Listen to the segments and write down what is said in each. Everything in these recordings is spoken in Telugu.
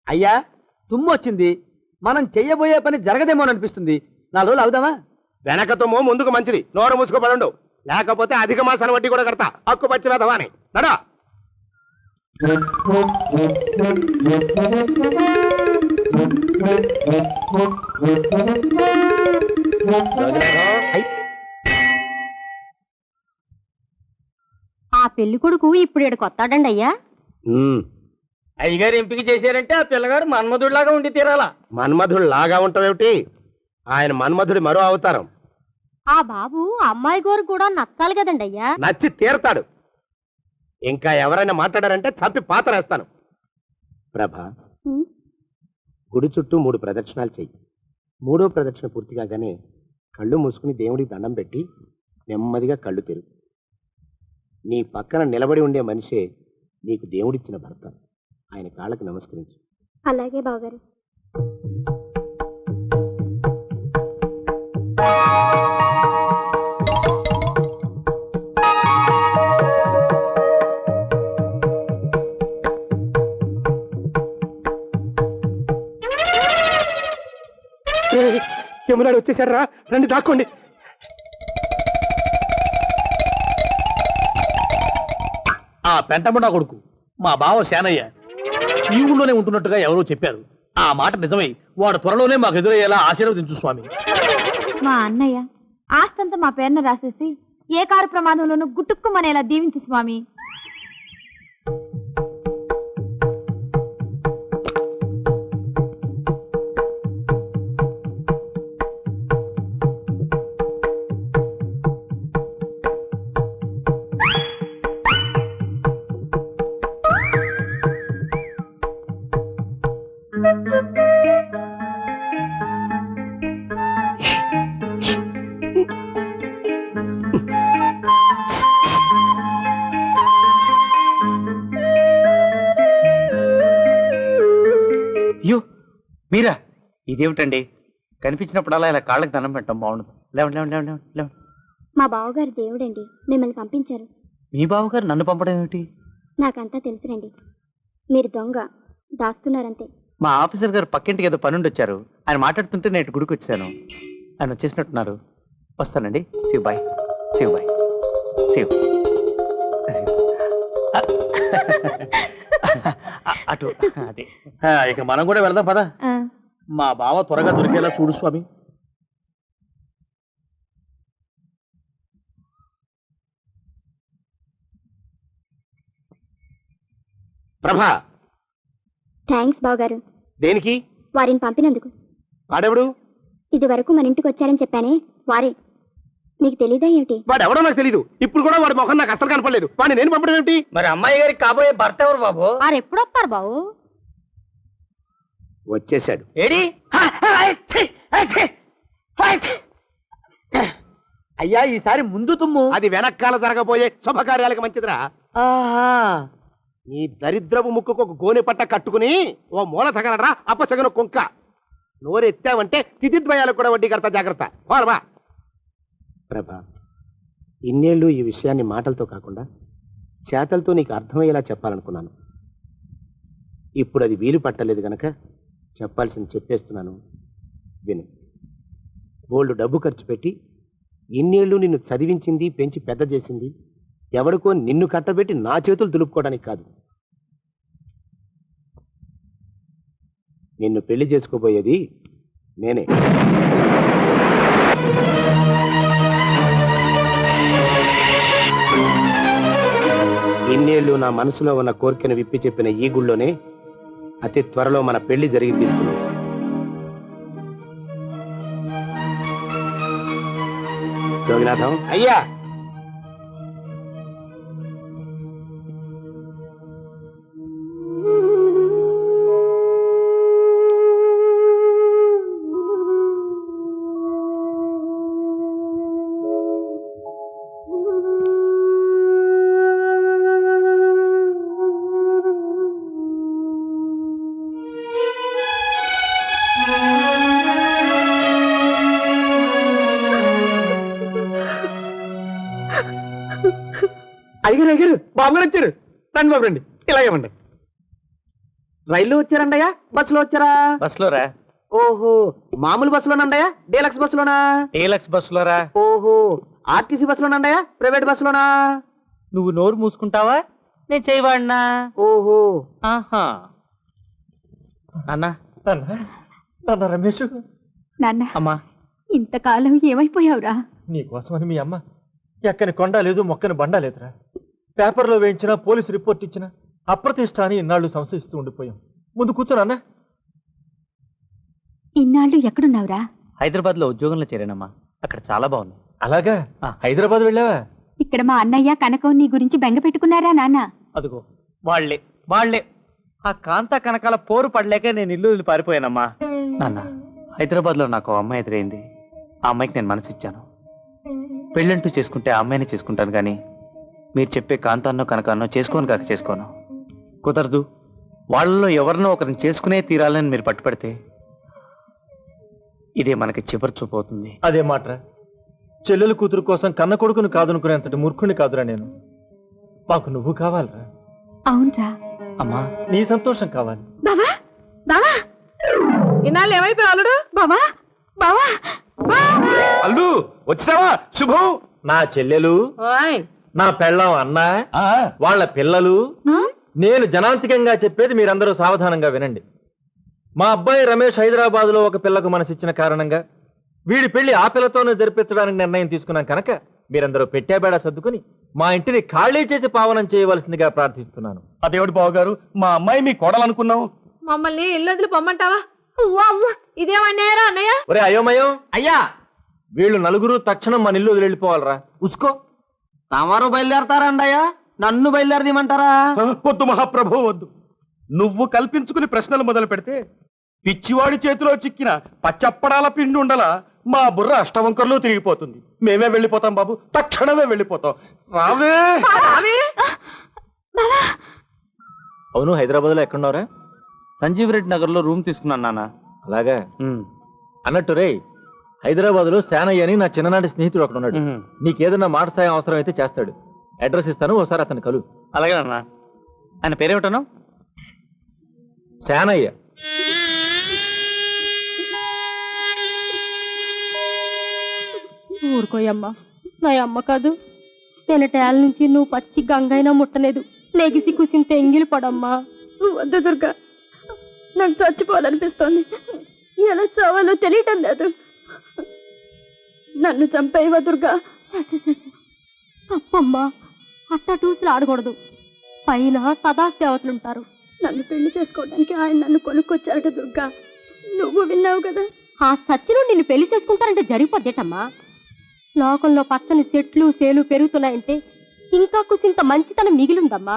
అయ్యా తుమ్ము వచ్చింది, మనం చెయ్యబోయే పని జరగదేమో అనిపిస్తుంది. 4 రోజులు అవుదామా? వెనక తుమ్ము ముందుకు మంచిది, నోరు మూసుకోబడండు, లేకపోతే అధిక మాసాల వడ్డీ కూడా కడతా. హక్కు పచ్చి వెధవా అని నడా. ఆ పెళ్లి కొడుకు ఇప్పుడు ఇక్కడికి వస్తాడండి అయ్యా. అయ్యగారు ఎంపిక చేశారంటే ఆ పిల్లగాడు మన్మధుడిలాగా ఉండి తీరాలా. మన్మధుడు లాగా ఉంటావేమిటి? ఆయన మన్మధుడి మరో అవతారం. ఆ బాబు అమ్మాయి గోరు కూడా నచ్చాలి కదండి అయ్యా. నచ్చి తీరతాడు. ఇంకా ఎవరైనా మాట్లాడారంటే చంపి పాతరేస్తాను. ప్రభా, గుడి చుట్టూ 3 ప్రదక్షిణాలు చెయ్యి. 3వ ప్రదక్షిణ పూర్తి కాగానే కళ్ళు మూసుకుని దేవుడికి దండం పెట్టి నెమ్మదిగా కళ్ళు తెరుగు. నీ పక్కన నిలబడి ఉండే మనిషే నీకు దేవుడిచ్చిన భర్త. ఆయన కాళ్ళకి నమస్కరించు. అలాగే బావగారు. యమునాడు వచ్చేసాడు రా, రండి దాక్కోండి. ఆ పెంటముడా కొడుకు మా బావ శానయ్య ఈ ఊళ్ళోనే ఉంటున్నట్టుగా ఎవరో చెప్పారు. ఆ మాట నిజమై వాడు త్వరలోనే మాకు ఎదురయ్యేలా ఆశీర్వదించు స్వామి. మా అన్నయ్య ఆస్తంతా మా పేరున రాసేసి ఏ కారు ప్రమాదంలోనూ గుట్టుక్కుమనేలా దీవించు స్వామి. అయ్యో మీరా? ఇదేమిటండి, కనిపించినప్పుడల్లా ఇలా కాళ్ళకి దండం పెట్టడం బాగుండదు. లేవండి లేవండి లేవండి లేవండి. మా బావగారు దేవుడండి, మిమ్మల్ని పంపించారు. మీ బావగారు నన్ను పంపడం ఏమిటి? నాకంతా తెలుసురండి. మీరు దొంగ దాస్తున్నారంతే. మా ఆఫీసర్ గారు పక్కింటికి ఏదో పనుండి వచ్చారు. ఆయన మాట్లాడుతుంటే నేను గుడికి వచ్చాను. ఆయన వచ్చేసినట్టున్నారు. వస్తానండి. Shiv bye, Shiv bye, Shiv. అటు అదే. ఇక మనం కూడా వెళ్దాం పదా. మా బావ త్వరగా దొరికేలా చూడు స్వామి. ప్రభా, థ్యాంక్స్ బావగారు. దేనికి? వారిని పంపినందుకు. వాడెవడు? ఇది వరకు మన ఇంటికి వచ్చారని చెప్పానే వారే. మీకు తెలీదా ఏమిటి? వాడెవడో నాకు తెలీదు. ఇప్పుడు కూడా వాడి మొహం నాకు అసలు కనపడలేదు. వాడిని నేను పంపడం ఏమిటి? మరి అమ్మాయి గారికి కాబోయే భర్త ఎవరు బాబు? వారు ఎప్పుడు వస్తారు బాబు? వచ్చేసాడు. ఏడి? అయ్యా ఈసారి ముందు తుమ్ము. అది వెనకాల జరగబోయే శుభకార్యాలకు మంచిదిరా. నీ దరిద్రపు ముక్కుకు ఒక గోనె పట్ట కట్టుకుని ఓ మూల తగలరా అపశగన కుంక. నోరెత్తావంటే తిథిద్వయాలకు కూడా వడ్డీ కడతా, జాగ్రత్త. పోలవా ప్రభా, ఇన్నేళ్ళు ఈ విషయాన్ని మాటలతో కాకుండా చేతలతో నీకు అర్థమయ్యేలా చెప్పాలనుకున్నాను. ఇప్పుడు అది వీలు పట్టలేదు గనక చెప్పాల్సింది చెప్పేస్తున్నాను, విను. బోల్డు డబ్బు ఖర్చు పెట్టి ఇన్నేళ్ళు నిన్ను చదివించింది, పెంచి పెద్ద చేసింది ఎవడికో నిన్ను కట్టబెట్టి నా చేతులు దులుపుకోవడానికి కాదు. నిన్ను పెళ్లి చేసుకోబోయేది నేనే. ఇన్నేళ్ళు నా మనసులో ఉన్న కోరికను విప్పి చెప్పిన ఈ గుళ్ళోనే అతి త్వరలో మన పెళ్లి జరిగి తీరుతుంది. జోగినాథం అయ్యా, అయ్యారు అయ్యారు, బాబు గారు వచ్చారు. రండి బాబు రండి, ఇలాగేమండి. రైల్లో వచ్చారండయ్యా బస్సులో వచ్చారా? బస్సులో రా. ఓహో, మామూలు బస్సులోనండయ్యా డీలక్స్ బస్సులోనా? డీలక్స్ బస్సులో రా. ఓహో, ఆర్టీసీ బస్సులోనండయ్యా ప్రైవేట్ బస్సులోనా? నువ్వు నోరు మూసుకుంటావా నేను చేయవాడినా? ఓహో, ఆహా. అన్నా నాన్న రమేష్, నాన్న అమ్మా, ఇంతకాలం ఏమైపోయావురా? నీకోసమని మీ అమ్మ ఎక్కని కొండ లేదు మొక్కని బండ లేదురా. పేపర్లో వేయించినా పోలీసు రిపోర్ట్ ఇచ్చినా అప్రతిష్ట అని ఇన్నాళ్ళు సంశయిస్తూ ఉండిపోయాం. ముందు కూర్చోనన్నా. ఇన్నాళ్ళు ఎక్కడున్నావురా? హైదరాబాద్ లో ఉద్యోగంలో చేరానమ్మా. అక్కడ చాలా బాగుంది. అలాగా? ఆ. హైదరాబాద్ వెళ్ళావా? ఇక్కడ మా అన్నయ్య కనకం నీ గురించి బెంగ పెట్టుకున్నారా నాన్న? అదిగో వాళ్లే ఆ కాంత కనకాల పోరు పడలేక నేను ఇల్లు వదిలి పారిపోయానమ్మా. నాన్న, హైదరాబాద్ లో నాకు అమ్మాయి ఎదురైంది. ఆ అమ్మాయికి నేను మనసిచ్చాను. పెళ్ళంటూ చేసుకుంటే ఆ అమ్మాయిని చేసుకుంటాను, కానీ మీరు చెప్పే కాంతాన్నో కనకాన్నో చేసుకోను. కుదరదు. వాళ్ళలో ఎవరినో ఒకరిని చేసుకునే తీరాలని మీరు పట్టుపడితే ఇదే మనకి చివరి చూపు అవుతుంది. అదే మాట్రా. చెల్లెలు కూతురు కోసం కన్న కొడుకును కాదనుకునేంతటి మూర్ఖుని కాదురా నేను. మాకు నువ్వు కావాలరా. అవునరా. అమ్మా, నీ సంతోషం కావాలి. బావా బావా ఇన్నాళ్ళు ఏమైపోయావు అల్లుడు? బావా బావా అల్లు వచ్చావా? శుభం. నా చెల్లెలు, ఓయ్, నా పెళ్ళాం అన్న, వాళ్ళ పిల్లలు. నేను జనాంతికంగా చెప్పేది మీరందరూ సావధానంగా వినండి. మా అబ్బాయి రమేష్ హైదరాబాద్ లో ఒక పిల్లకు మనసిచ్చిన కారణంగా వీడి పెళ్లి ఆ పిల్లతోనే జరిపించడానికి నిర్ణయం తీసుకున్నాం కనుక మీరందరూ పెట్టేబేడా సర్దుకుని మా ఇంటిని ఖాళీ చేసి పావనం చేయవలసిందిగా ప్రార్థిస్తున్నాను. అదేవిడు బావ గారు, మా అమ్మాయి మీ కోడలనుకున్నాం. మమ్మల్ని ఇల్లు వదిలి పొమ్మంటావా? ఇదేమన్నారా అన్నయ్య? ఒరే అయోమయం, అయ్యా వీళ్ళు నలుగురు తక్షణం మన ఇల్లు వదిలి వెళ్ళిపోవాలరా. ఉసుకో. తమరు బయలుదేరతారండయ్యా? నన్ను బయలుదేరదీమంటారా? వద్దు మహాప్రభు, వద్దు. నువ్వు కల్పించుకుని ప్రశ్నలు మొదలు పెడితే పిచ్చివాడి చేతిలో చిక్కిన పచ్చప్పడాల పిండి ఉండలా మా బుర్ర అష్టవంకర్లో తిరిగిపోతుంది. మేమే వెళ్ళిపోతాం బాబు, తక్షణమే వెళ్ళిపోతాం. రావే. అవును, హైదరాబాద్ లో ఎక్కడున్నారా? సంజీవ్ రెడ్డి నగర్ లో రూమ్ తీసుకున్నాను నాన్న. అలాగా? అన్నట్టు రే, హైదరాబాద్ లో శానయ్య అని నా చిన్ననాటి స్నేహితుడు అక్కడ ఉన్నాడు. నీకేదన్నా మాట సాయం అవసరం అయితే చేస్తాడు. అడ్రస్ ఇస్తాను, ఒకసారి అతను కలు. అలాగే నాన్న. ఆయన పేరేమిటను? శానయ్య. ఊరుకోయమ్మా, నా అమ్మ కాదు. తెనటేళ్ళ నుంచి నువ్వు పచ్చి గంగైనా ముట్టలేదు. నెగిసి కుసింత ఎంగిలి పడమ్మా. వద్దు దుర్గా, నాకు చచ్చిపోవాలనిపిస్తోంది. ఎలా చావాలో తెలియటం లేదు. నన్ను చంపేవా దుర్గా? తప్పమ్మా, అట్టా టూసులు ఆడకూడదు. పైన తదాస్ దేవతలుంటారు. నన్ను పెళ్లి చేసుకోవడానికి ఆయన నన్ను కొనుక్కొచ్చారట దుర్గా. నువ్వు విన్నావు కదా? ఆ సచ్చిను నిన్ను పెళ్లి చేసుకుంటారంటే జరిగిపోద్దేటమ్మా. లోకంలో పచ్చని చెట్లు సేలు పెరుగుతున్నాయంటే ఇంకా కుసింత మంచితనం మిగిలిందమ్మా.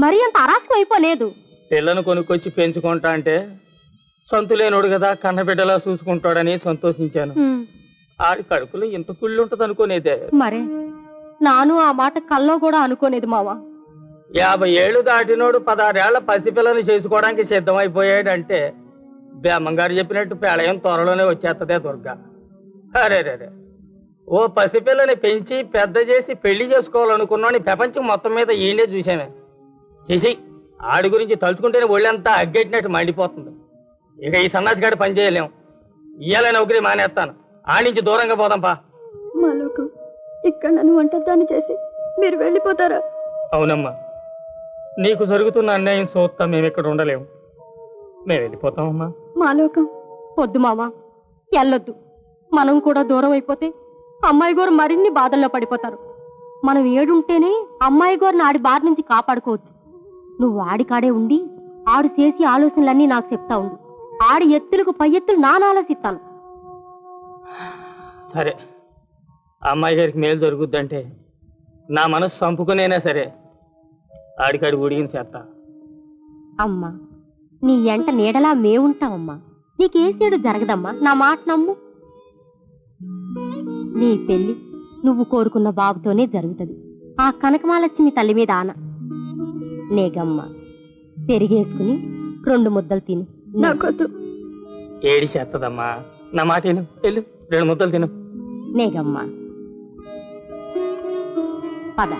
మరీ అంత అరాచకం అయిపోలేదు. పిల్లను కొనుక్కొచ్చి పెంచుకుంటా అంటే సంతులేనోడు కదా, కన్నబిడ్డలా చూసుకుంటాడని సంతోషించాను. ఆడి కడుపులో ఇంత కుళ్ళు ఉంటది అనుకోనేదే. మరే నాను ఆ మాట కల్లో కూడా అనుకోలేదు మావా. 50 ఏళ్ళు దాటినోడు 16 ఏళ్ల పసిపిల్లని చేసుకోవడానికి సిద్ధమైపోయాడంటే బేమంగారు చెప్పినట్టు పేళయం త్వరలోనే వచ్చేస్తదే దుర్గా. అరే ఓ పసిపిల్లని పెంచి పెద్ద చేసి పెళ్లి చేసుకోవాలనుకున్నాను. ప్రపంచం మొత్తం మీద ఈయనే చూసామే. శశి ఆడి గురించి తలుచుకుంటేనే ఒళ్ళంతా అగ్గెట్టినట్టు మండిపోతుంది. ఇక ఈ సన్నాసిగాడి పని చేయలేం. ఇయ్యాల నౌకరీ మానేస్తాను. ఆ నుంచి దూరంగా పోదాంపా. మాలోకు, ఇక్కడ నన్ను ఒంటరిదాన్ని చేసి మీరు వెళ్ళిపోతారా? అవునమ్మా, నీకు జరుగుతున్న అన్యాయం చూస్తా మేము ఇక్కడ ఉండలేము. మేము వెళ్ళిపోతామమ్మా. మాలోకం, వద్దు మావా, వెళ్ళొద్దు. మనం కూడా దూరం అయిపోతే అమ్మాయి గారు మరిన్ని బాధల్లో పడిపోతారు. మనం ఏడుంటేనే అమ్మాయి గారిని ఆడి బాధ నుంచి కాపాడుకోవచ్చు. నువ్వు ఆడికాడే ఉండి ఆడు చేసి ఆలోచనలన్నీ నాకు చెప్తా ఉండు. ఆడి ఎత్తులకు పై ఎత్తులు నాన్న ఆలోచిస్తాను. సరే, అమ్మాయి గారికి మేలు జరుగుద్దంటే నా మనసు చంపుకునేనా సరే ఆడికాడి ఊడిగిన చేస్తా. అమ్మా, నీ ఎంట నీడలా మేవుంటావమ్మా. నీకేసేడు జరగదమ్మా, నా మాట నమ్ము. నీ పెళ్లి నువ్వు కోరుకున్న బాబుతోనే జరుగుతుంది. ఆ కనకమాలక్ష్మి తల్లి మీద ఆన. నేగమ్మా, పెరిగేసుకుని 2 ముద్దలు తిను. నాకొద్దు. ఏడి చేస్తదమ్మా, నా మాట విను. వెళ్ళు, 2 ముద్దలు తిను. నేగమ్మా, పద.